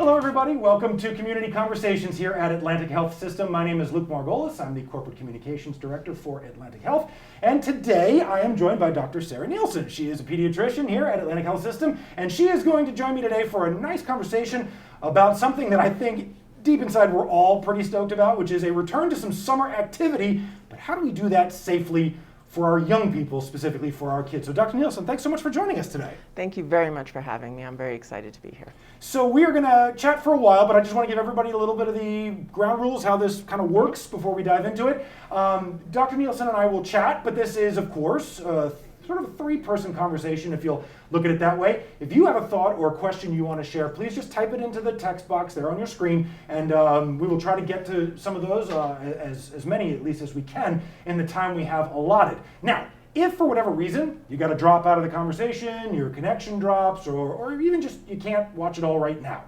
Hello everybody, welcome to Community Conversations here at Atlantic Health System. My name is Luke Margolis, I'm the Corporate Communications Director for Atlantic Health, and today I am joined by Dr. Sarah Nielsen. She is a pediatrician here at Atlantic Health System, and she is going to join me today for a nice conversation about something that I think deep inside we're all pretty stoked about, which is a return to some summer activity, but how do we do that safely for our young people, specifically for our kids? So Dr. Nielsen, thanks so much for joining us today. Thank you very much for having me. I'm very excited to be here. So we are going to chat for a while, but I just want to give everybody a little bit of the ground rules, how this kind of works before we dive into it. Dr. Nielsen and I will chat, but this is, of course, sort of a three-person conversation, if you'll look at it that way. If you have a thought or a question you want to share, please just type it into the text box there on your screen, and we will try to get to some of those, as many at least as we can, in the time we have allotted. Now, if for whatever reason you got to drop out of the conversation, your connection drops, or even just you can't watch it all right now,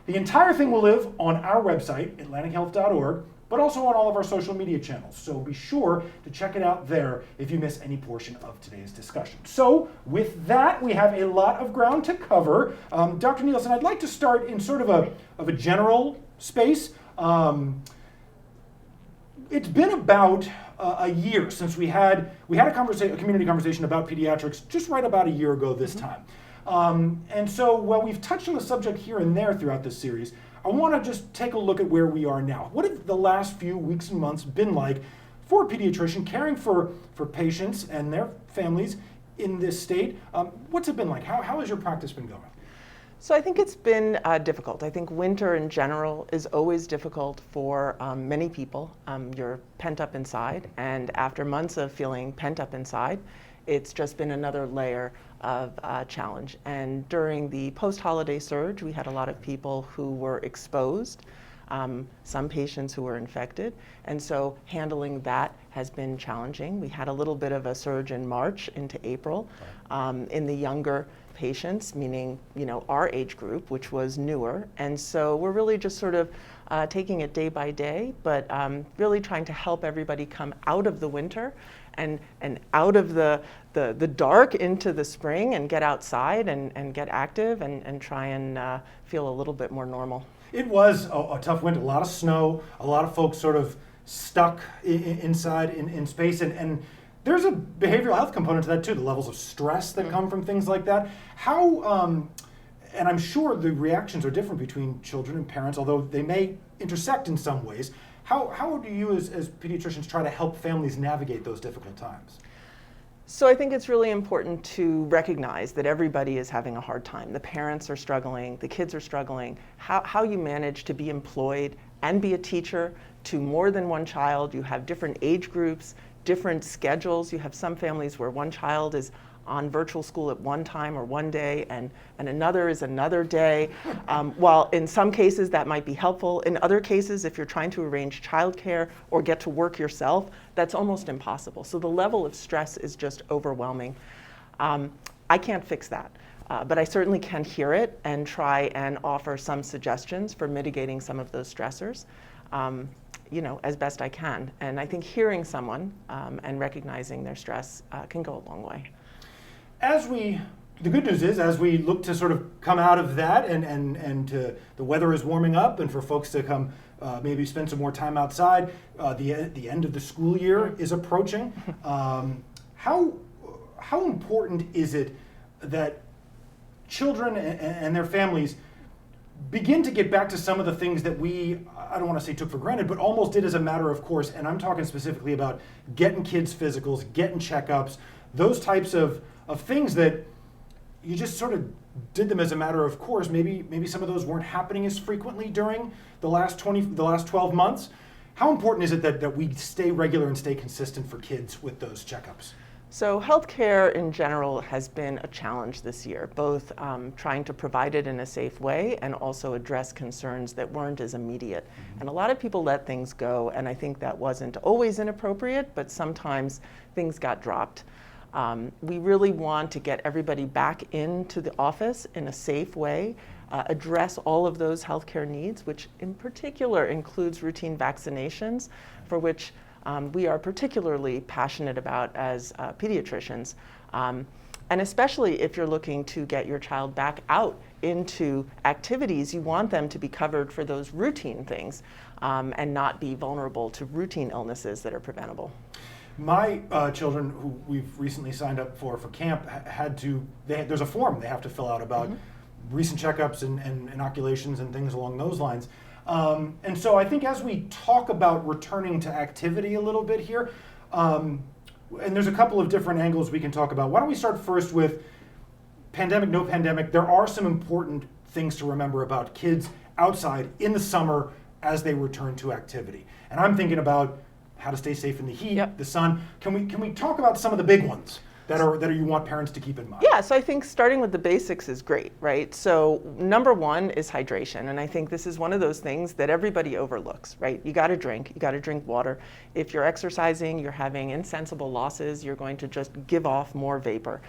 the entire thing will live on our website, atlantichealth.org, but also on all of our social media channels. So be sure to check it out there if you miss any portion of today's discussion. So with that, we have a lot of ground to cover. Dr. Nielsen, I'd like to start in sort of a general space. It's been about a year since we had a community conversation about pediatrics just right about a year ago this time. And so while we've touched on the subject here and there throughout this series, I want to just take a look at where we are now. What have the last few weeks and months been like for a pediatrician caring for patients and their families in this state? What's it been like? How has your practice been going? So I think it's been difficult. I think winter in general is always difficult for many people. You're pent up inside, and after months of feeling pent up inside, it's just been another layer of challenge. And during the post-holiday surge, we had a lot of people who were exposed, some patients who were infected, and so handling that has been challenging. We had a little bit of a surge in March into April in the younger patients, meaning our age group, which was newer, and so we're really just sort of taking it day by day, but really trying to help everybody come out of the winter and out of the dark into the spring and get outside and get active and try and feel a little bit more normal. It was a tough winter, a lot of snow, a lot of folks sort of stuck inside in space, and there's a behavioral health component to that too, the levels of stress that come from things like that. How, and I'm sure the reactions are different between children and parents, although they may intersect in some ways. How do you as pediatricians try to help families navigate those difficult times? So I think it's really important to recognize that everybody is having a hard time. The parents are struggling, the kids are struggling. How you manage to be employed and be a teacher to more than one child. You have different age groups, different schedules. You have some families where one child is on virtual school at one time or one day and another is another day. While in some cases that might be helpful, in other cases if you're trying to arrange childcare or get to work yourself, that's almost impossible. So the level of stress is just overwhelming. I can't fix that, but I certainly can hear it and try and offer some suggestions for mitigating some of those stressors. As best I can. And I think someone and recognizing their stress can go a long way. The good news is, as we look to sort of come out of that and the weather is warming up and for folks to come maybe spend some more time outside, the end of the school year is approaching. How important is it that children and their families begin to get back to some of the things that I don't want to say took for granted, but almost did as a matter of course, and I'm talking specifically about getting kids' physicals, getting checkups, those types of things that you just sort of did them as a matter of course. Maybe some of those weren't happening as frequently during the last 12 months. How important is it that we stay regular and stay consistent for kids with those checkups? So healthcare in general has been a challenge this year, both trying to provide it in a safe way and also address concerns that weren't as immediate. And a lot of people let things go, and I think that wasn't always inappropriate, but sometimes things got dropped. We really want to get everybody back into the office in a safe way, address all of those healthcare needs, which in particular includes routine vaccinations, for which we are particularly passionate about as pediatricians. And especially if you're looking to get your child back out into activities, you want them to be covered for those routine things and not be vulnerable to routine illnesses that are preventable. My children, who we've recently signed up for camp, there's a form they have to fill out about recent checkups and inoculations and things along those lines. And so I think as we talk about returning to activity a little bit here, and there's a couple of different angles we can talk about. Why don't we start first with pandemic, no pandemic. There are some important things to remember about kids outside in the summer as they return to activity. And I'm thinking about how to stay safe in the heat, the sun. Can we talk about some of the big ones that are you want parents to keep in mind? Yeah, so I think starting with the basics is great, right? So number one is hydration, and I think this is one of those things that everybody overlooks, right? You got to drink water. If you're exercising, you're having insensible losses, you're going to just give off more vapor.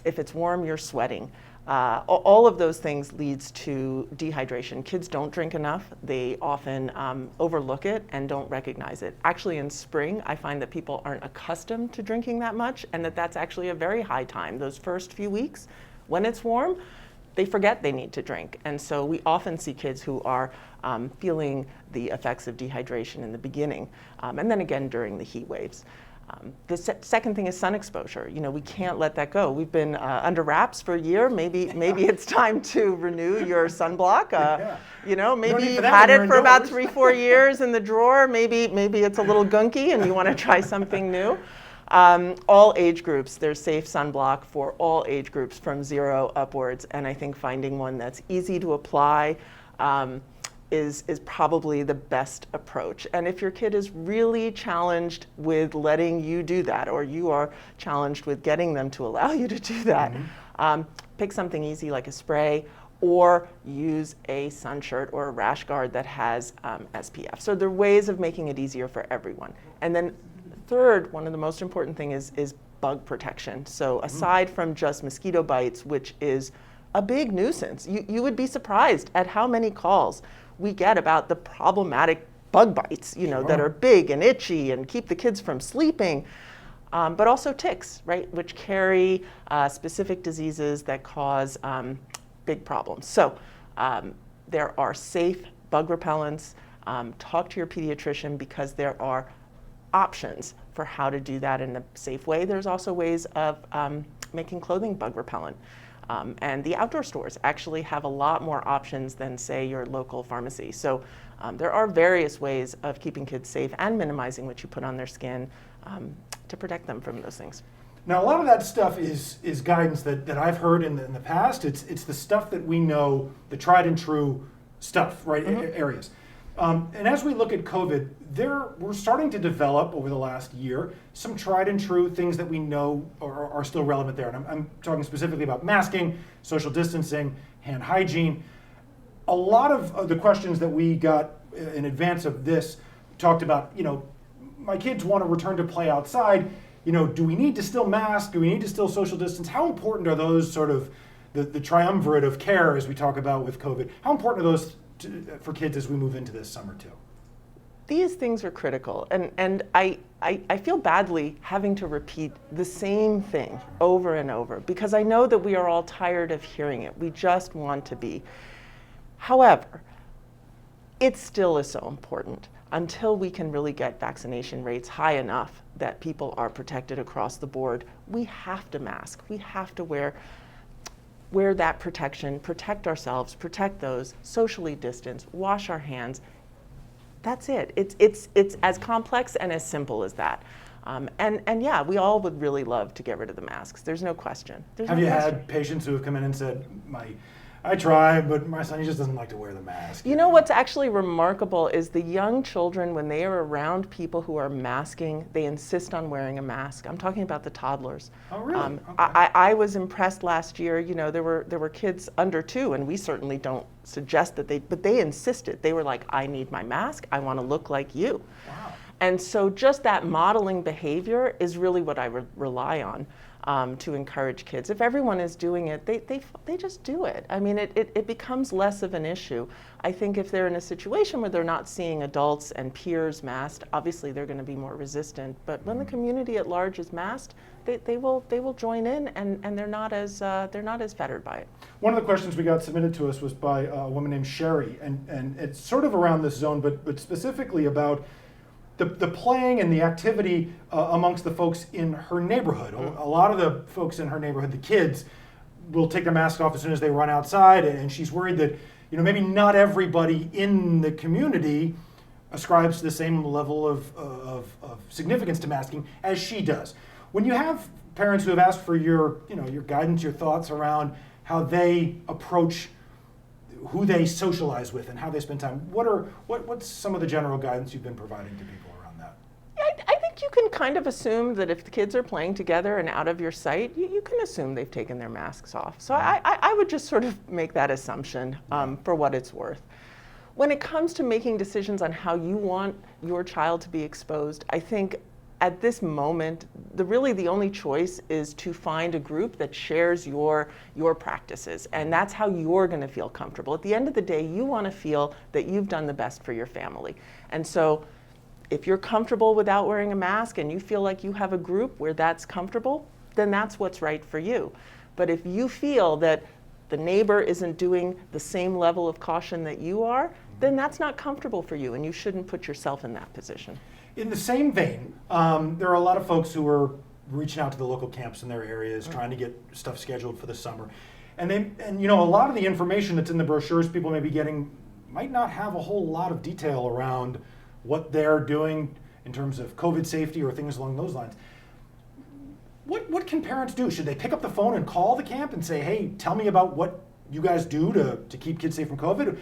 If it's warm, you're sweating. All of those things leads to dehydration. Kids don't drink enough. They often overlook it and don't recognize it. Actually, in spring, I find that people aren't accustomed to drinking that much, and that's actually a very high time. Those first few weeks, when it's warm, they forget they need to drink. And so we often see kids who are feeling the effects of dehydration in the beginning, and then again during the heat waves. The second thing is sun exposure. You know, we can't let that go. We've been under wraps for a year. Maybe it's time to renew your sunblock. You know, maybe you've had it for about 3-4 years in the drawer. Maybe it's a little gunky and you want to try something new. All age groups, there's safe sunblock for all age groups from 0 upwards. And I think finding one that's easy to apply is probably the best approach. And if your kid is really challenged with letting you do that, or you are challenged with getting them to allow you to do that, pick something easy like a spray, or use a sun shirt or a rash guard that has SPF. So there are ways of making it easier for everyone. And then third, one of the most important things is bug protection. So aside from just mosquito bites, which is a big nuisance, you would be surprised at how many calls we get about the problematic bug bites, you know, that are big and itchy and keep the kids from sleeping, but also ticks, right, which carry specific diseases that cause big problems. So there are safe bug repellents. Talk to your pediatrician because there are options for how to do that in a safe way. There's also ways of making clothing bug repellent. And the outdoor stores actually have a lot more options than, say, your local pharmacy. So there are various ways of keeping kids safe and minimizing what you put on their skin to protect them from those things. Now, a lot of that stuff is guidance that I've heard in the past. It's the stuff that we know, the tried and true stuff, right, areas. And as we look at COVID, we're starting to develop over the last year some tried and true things that we know are still relevant there. And I'm talking specifically about masking, social distancing, hand hygiene. A lot of the questions that we got in advance of this talked about, you know, my kids want to return to play outside. You know, do we need to still mask? Do we need to still social distance? How important are those sort of the triumvirate of care as we talk about with COVID? How important are those for kids as we move into this summer too? These things are critical, and I feel badly having to repeat the same thing over and over because I know that we are all tired of hearing it. We just want to be. However, it still is so important until we can really get vaccination rates high enough that people are protected across the board. We have to mask. We have to wear that protection, protect ourselves, protect those, socially distance, wash our hands. That's it. It's as complex and as simple as that. And yeah, we all would really love to get rid of the masks. There's no question. Have you had patients who have come in and said, I try, but my son, he just doesn't like to wear the mask? You know what's actually remarkable is the young children, when they are around people who are masking, they insist on wearing a mask. I'm talking about the toddlers. Oh, really? Okay. I was impressed last year. You know, there were kids under 2, and we certainly don't suggest that but they insisted. They were like, I need my mask. I want to look like you. Wow. And so just that modeling behavior is really what I rely on to encourage kids. If everyone is doing it, they just do it. I mean, it becomes less of an issue. I think if they're in a situation where they're not seeing adults and peers masked, obviously they're going to be more resistant. But when the community at large is masked, they will join in, and they're not as fettered by it. One of the questions we got submitted to us was by a woman named Sherry, and it's sort of around this zone, but specifically about the playing and the activity amongst the folks in her neighborhood. A lot of the folks in her neighborhood, the kids, will take their mask off as soon as they run outside, and she's worried that maybe not everybody in the community ascribes to the same level of significance to masking as she does. When you have parents who have asked for your guidance, your thoughts around how they approach who they socialize with and how they spend time, what's some of the general guidance you've been providing to people around that? I think you can kind of assume that if the kids are playing together and out of your sight, you can assume they've taken their masks off. So I would just sort of make that assumption for what it's worth. When it comes to making decisions on how you want your child to be exposed, I think at this moment, really the only choice is to find a group that shares your practices, and that's how you're going to feel comfortable. At the end of the day, you want to feel that you've done the best for your family. And so if you're comfortable without wearing a mask and you feel like you have a group where that's comfortable, then that's what's right for you. But if you feel that the neighbor isn't doing the same level of caution that you are, then that's not comfortable for you, and you shouldn't put yourself in that position. In the same vein, there are a lot of folks who are reaching out to the local camps in their areas, trying to get stuff scheduled for the summer. And a lot of the information that's in the brochures people may be getting might not have a whole lot of detail around what they're doing in terms of COVID safety or things along those lines. What can parents do? Should they pick up the phone and call the camp and say, hey, tell me about what you guys do to keep kids safe from COVID?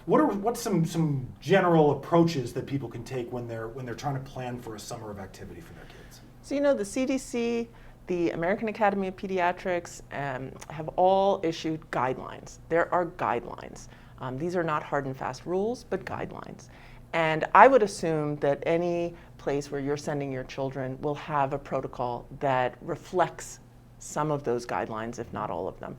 What's some general approaches that people can take when they're trying to plan for a summer of activity for their kids? So the CDC, the American Academy of Pediatrics have all issued guidelines. There are guidelines. These are not hard and fast rules, but guidelines. And I would assume that any place where you're sending your children will have a protocol that reflects some of those guidelines, if not all of them.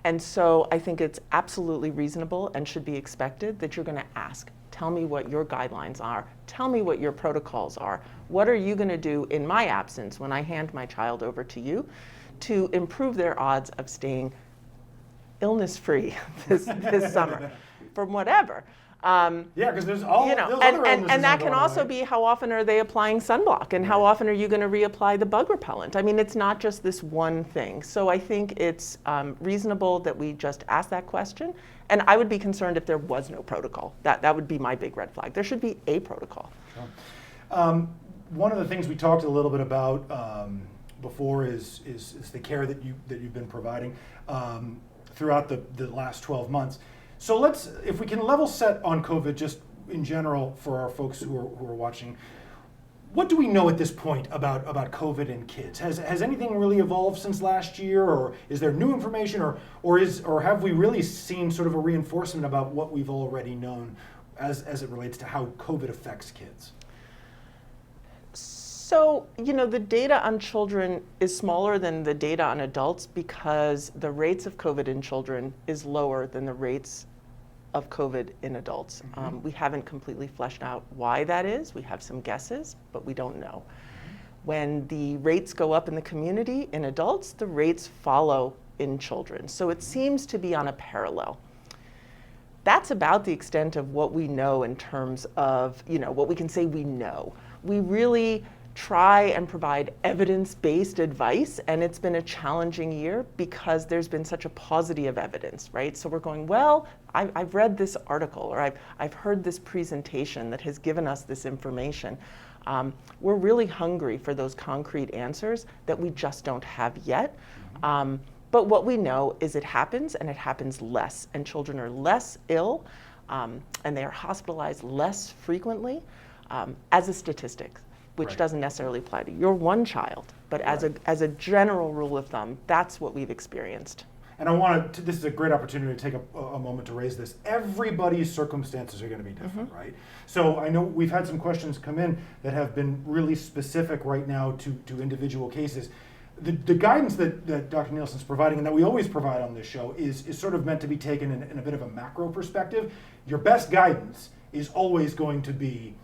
And so I think it's absolutely reasonable and should be expected that you're going to ask, tell me what your guidelines are, tell me what your protocols are, what are you going to do in my absence when I hand my child over to you to improve their odds of staying illness-free this summer from whatever. Yeah, because there's all those other illnesses and that can also be how often are they applying sunblock, and how often are you going to reapply the bug repellent? I mean, it's not just this one thing. So I think it's reasonable that we just ask that question. And I would be concerned if there was no protocol. That would be my big red flag. There should be a protocol. Sure. One of the things we talked a little bit about before is the care that you've been providing throughout the last 12 months. So if we can level set on COVID just in general for our folks who are watching, what do we know at this point about COVID in kids? Has anything really evolved since last year, or is there new information, or have we really seen sort of a reinforcement about what we've already known as it relates to how COVID affects kids? So, the data on children is smaller than the data on adults because the rates of COVID in children is lower than the rates of COVID in adults. Mm-hmm. We haven't completely fleshed out why that is. We have some guesses, but we don't know. Mm-hmm. When the rates go up in the community in adults, the rates follow in children. So it seems to be on a parallel. That's about the extent of what we know in terms of, what we can say we know. We really try and provide evidence-based advice, and it's been a challenging year because there's been such a paucity of evidence, right? So we're going, well, I've read this article, or I've heard this presentation that has given us this information. We're really hungry for those concrete answers that we just don't have yet. But what we know is it happens, and it happens less, and children are less ill, and they are hospitalized less frequently as a statistic, which doesn't necessarily apply to your one child, but as a general rule of thumb, that's what we've experienced. and I want to, this is a great opportunity to take a moment to raise this. Everybody's circumstances are going to be different, right? So I know we've had some questions come in that have been really specific right now to individual cases. The guidance that Dr. Nielsen's providing, and that we always provide on this show, is sort of meant to be taken in a bit of a macro perspective. Your best guidance is always going to be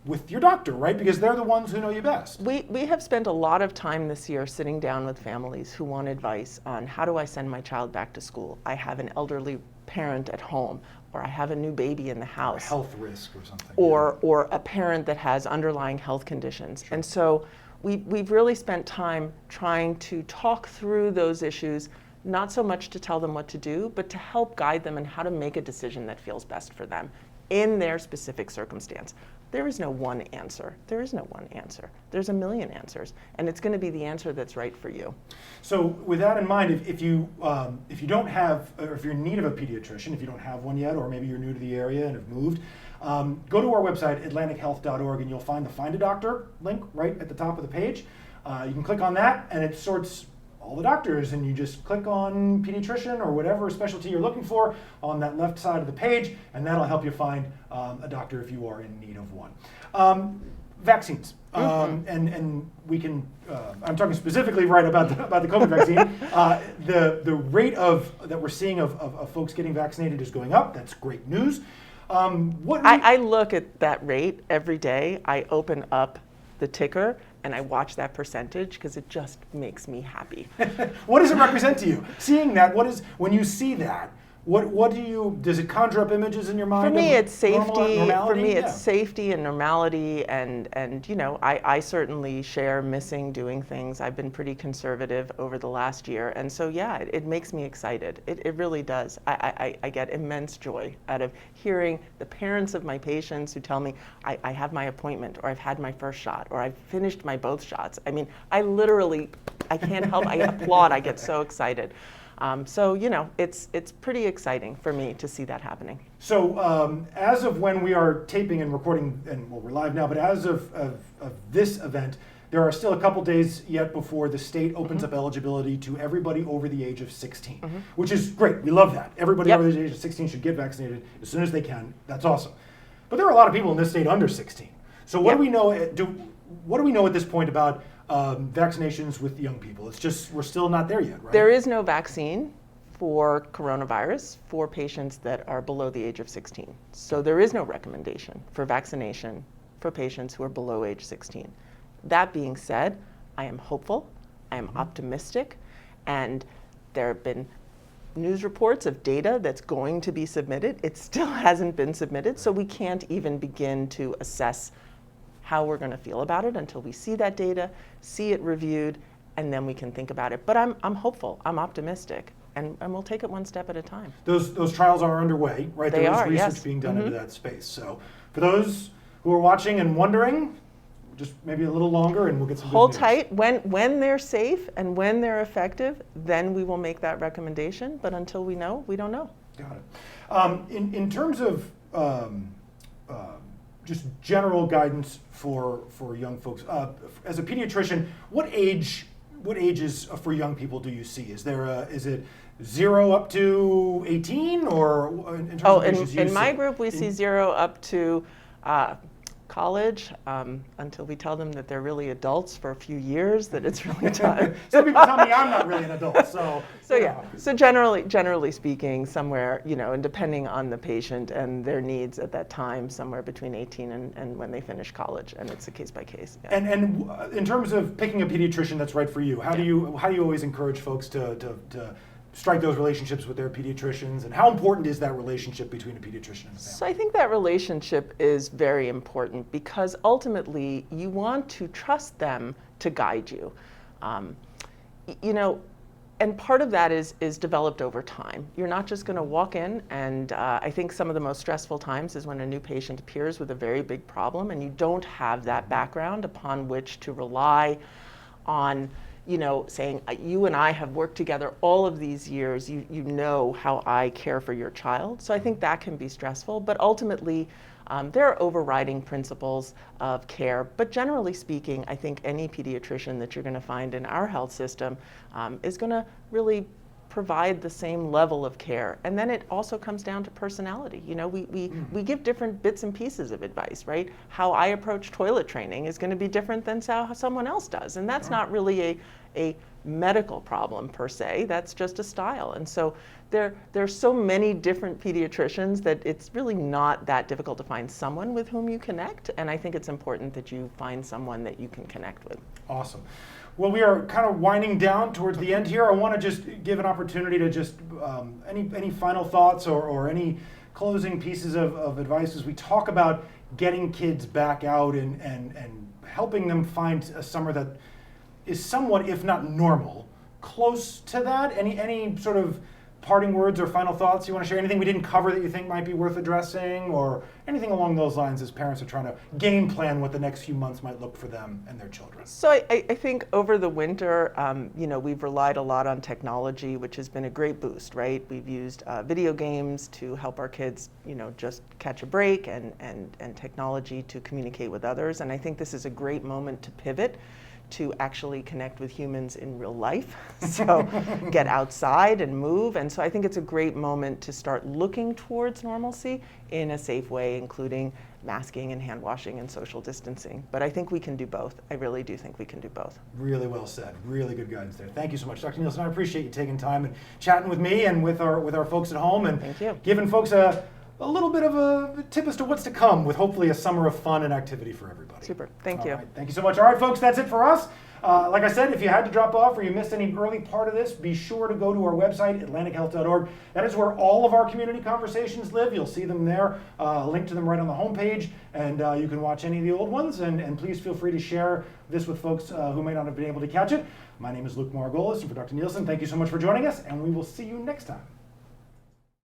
with your doctor, right? Because they're the ones who know you best. We have spent a lot of time this year sitting down with families who want advice on how do I send my child back to school? I have an elderly parent at home, or I have a new baby in the house. A health risk or something. Or a parent that has underlying health conditions. Sure. And so we've really spent time trying to talk through those issues, not so much to tell them what to do, but to help guide them in how to make a decision that feels best for them in their specific circumstance. There is no one answer. There is no one answer. There's a million answers, and it's going to be the answer that's right for you. So with that in mind, if you don't have, or if you're in need of a pediatrician, if you don't have one yet, or maybe you're new to the area and have moved, go to our website, atlantichealth.org, and you'll find the Find a Doctor link right at the top of the page. You can click on that, and it sorts all the doctors, and you just click on pediatrician or whatever specialty you're looking for on that left side of the page, and that'll help you find a doctor if you are in need of one. Vaccines, and we can. I'm talking specifically right about the COVID vaccine. The rate that we're seeing of folks getting vaccinated is going up. That's great news. I look at that rate every day. I open up the ticker and I watch that percentage because it just makes me happy. What does it represent to you? Seeing that, when you see that, does it conjure up images in your mind? For me, it's safety. Normality? For me, it's safety and normality, and I certainly share missing doing things. I've been pretty conservative over the last year, and so it makes me excited. It really does. I get immense joy out of hearing the parents of my patients who tell me I have my appointment, or I've had my first shot, or I've finished my both shots. I mean, I can't help. I applaud. I get so excited. It's pretty exciting for me to see that happening. So as of when we are taping and recording, and we're live now, but as of this event, there are still a couple days yet before the state opens up eligibility to everybody over the age of 16, which is great. We love that. Everybody over the age of 16 should get vaccinated as soon as they can. That's awesome. But there are a lot of people in this state under 16. So what do we know? What do we know at this point about vaccinations with young people? It's just, we're still not there yet, right? There is no vaccine for coronavirus for patients that are below the age of 16. So there is no recommendation for vaccination for patients who are below age 16. That being said, I am hopeful, I am optimistic, and there have been news reports of data that's going to be submitted. It still hasn't been submitted, so we can't even begin to assess how we're going to feel about it until we see that data, see it reviewed, and then we can think about it. But I'm hopeful, I'm optimistic, and we'll take it one step at a time. Those trials are underway, right? They are, research yes. being done into that space. So for those who are watching and wondering, just maybe a little longer and we'll get some Hold good news. tight. When they're safe and when they're effective, then we will make that recommendation. But until we know, we don't know. Got it. In terms of just general guidance for young folks, as a pediatrician, what ages for young people do you see? Is it 0 up to 18, or in terms of ages you in see? my group we see 0 up to college, until we tell them that they're really adults for a few years, that it's really time. Some people tell me I'm not really an adult, so. So generally speaking, somewhere, and depending on the patient and their needs at that time, somewhere between 18 and when they finish college, and it's a case by case. Yeah. And in terms of picking a pediatrician that's right for you, how do you always encourage folks to strike those relationships with their pediatricians, and how important is that relationship between a pediatrician and a family? So I think that relationship is very important because ultimately you want to trust them to guide you. And part of that is developed over time. You're not just going to walk in, and I think some of the most stressful times is when a new patient appears with a very big problem and you don't have that background upon which to rely on, saying, you and I have worked together all of these years, you know how I care for your child. So I think that can be stressful, but ultimately there are overriding principles of care. But generally speaking, I think any pediatrician that you're going to find in our health system is going to really provide the same level of care. And then it also comes down to personality. You know, we give different bits and pieces of advice, right? How I approach toilet training is going to be different than how someone else does. And that's not really a medical problem per se, that's just a style. And so there's so many different pediatricians that it's really not that difficult to find someone with whom you connect. And I think it's important that you find someone that you can connect with. Awesome. Well, we are kind of winding down towards the end here. I want to just give an opportunity to just any final thoughts or any closing pieces of advice as we talk about getting kids back out and helping them find a summer that is somewhat, if not normal, close to that. Any sort of parting words or final thoughts you want to share? Anything we didn't cover that you think might be worth addressing, or anything along those lines as parents are trying to game plan what the next few months might look for them and their children? So I think over the winter, we've relied a lot on technology, which has been a great boost, right? We've used video games to help our kids, just catch a break, and technology to communicate with others. And I think this is a great moment to pivot to actually connect with humans in real life. So get outside and move. And so I think it's a great moment to start looking towards normalcy in a safe way, including masking and hand washing and social distancing. But I think we can do both. I really do think we can do both. Really well said. Really good guidance there. Thank you so much, Dr. Nielsen. I appreciate you taking time and chatting with me and with our folks at home, and Thank you. Giving folks a little bit of a tip as to what's to come with hopefully a summer of fun and activity for everybody. Super. Thank you. All right. Thank you so much. All right, folks, that's it for us. Like I said, if you had to drop off or you missed any early part of this, be sure to go to our website, atlantichealth.org. That is where all of our community conversations live. You'll see them there, link to them right on the homepage, and you can watch any of the old ones. And please feel free to share this with folks who may not have been able to catch it. My name is Luke Margolis, and for Dr. Nielsen, thank you so much for joining us, and we will see you next time.